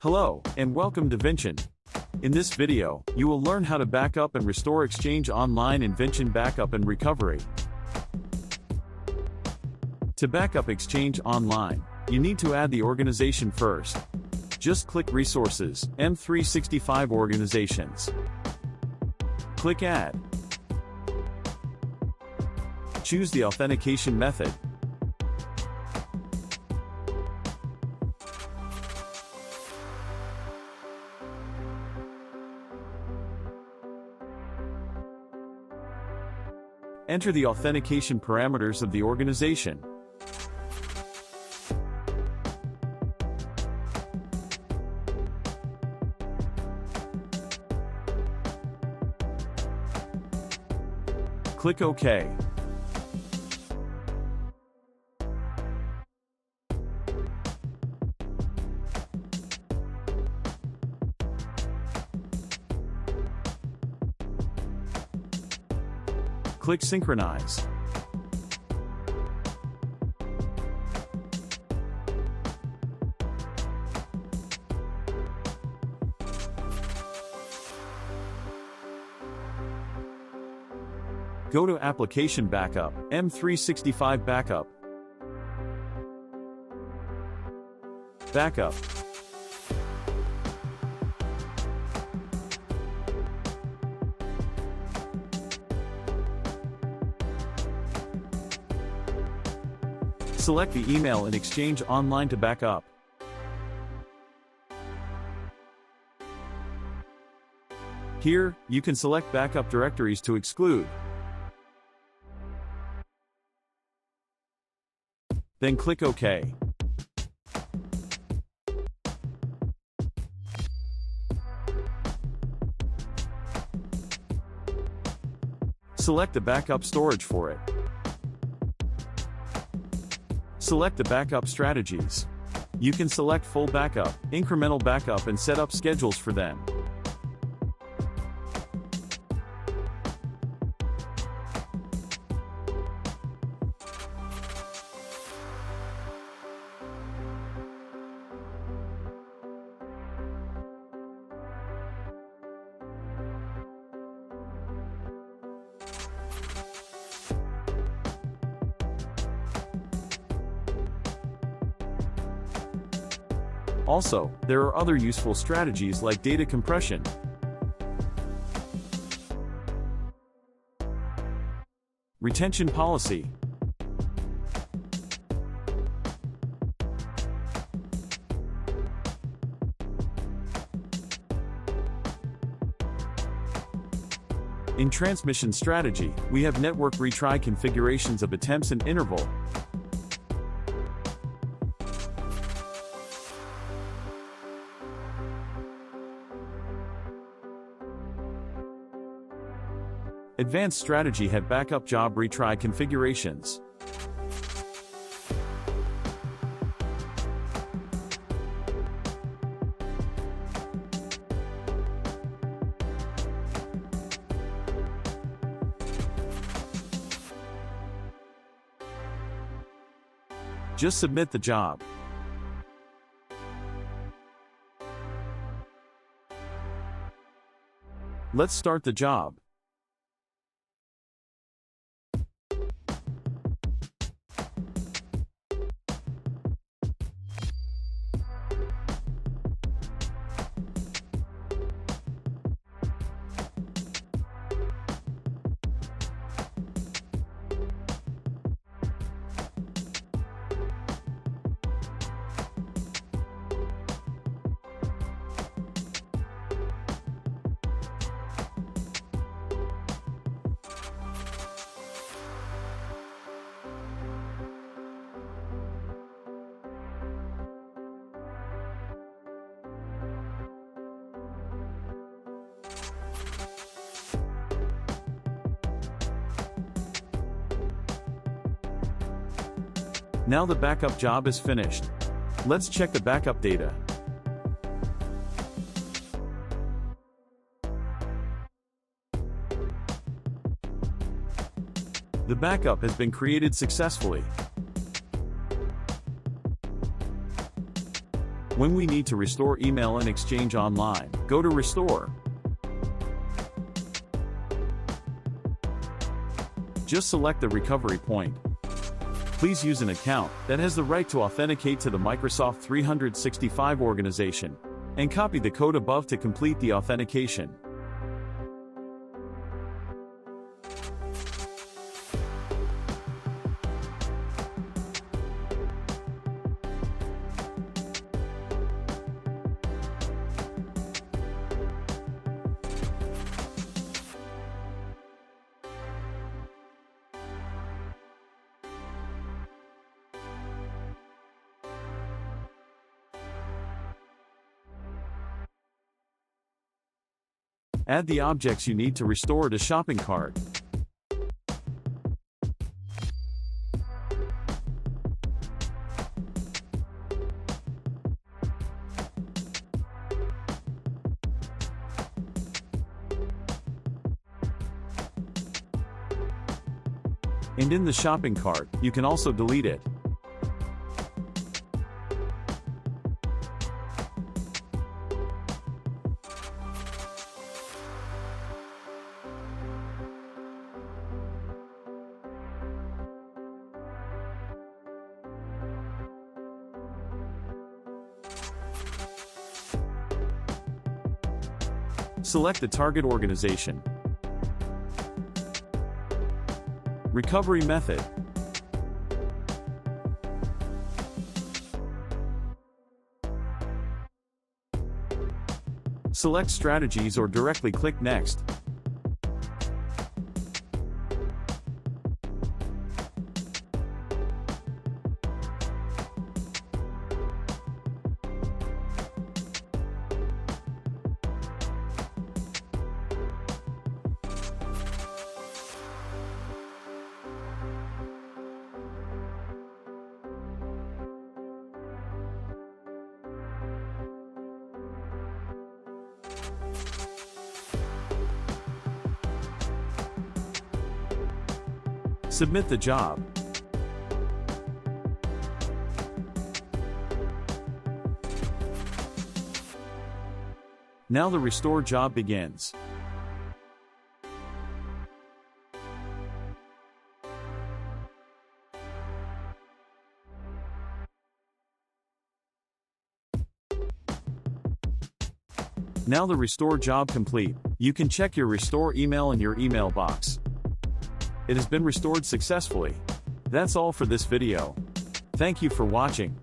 Hello, and welcome to Vinchin. In this video, you will learn how to back up and restore Exchange Online in Vinchin Backup and Recovery. To back up Exchange Online, you need to add the organization first. Just click Resources, M365 Organizations. Click Add. Choose the authentication method. Enter the authentication parameters of the organization. Click OK. Click Synchronize. Go to Application Backup, M365 Backup. Backup. Select the email in Exchange Online to back up. Here, you can select backup directories to exclude. Then click OK. Select the backup storage for it. Select the backup strategies. You can select full backup, incremental backup, and set up schedules for them. Also, there are other useful strategies like data compression, retention policy, in transmission strategy, we have network retry configurations of attempts and interval. Advanced strategy have backup job retry configurations. Just submit the job. Let's start the job. Now the backup job is finished. Let's check the backup data. The backup has been created successfully. When we need to restore email and Exchange Online, go to Restore. Just select the recovery point. Please use an account that has the right to authenticate to the Microsoft 365 organization, and copy the code above to complete the authentication. Add the objects you need to restore to shopping cart. And in the shopping cart, you can also delete it. Select the target organization. Recovery method. Select strategies or directly click Next. Submit the job. Now the restore job begins. Now the restore job complete. You can check your restore email in your email box. It has been restored successfully. That's all for this video. Thank you for watching.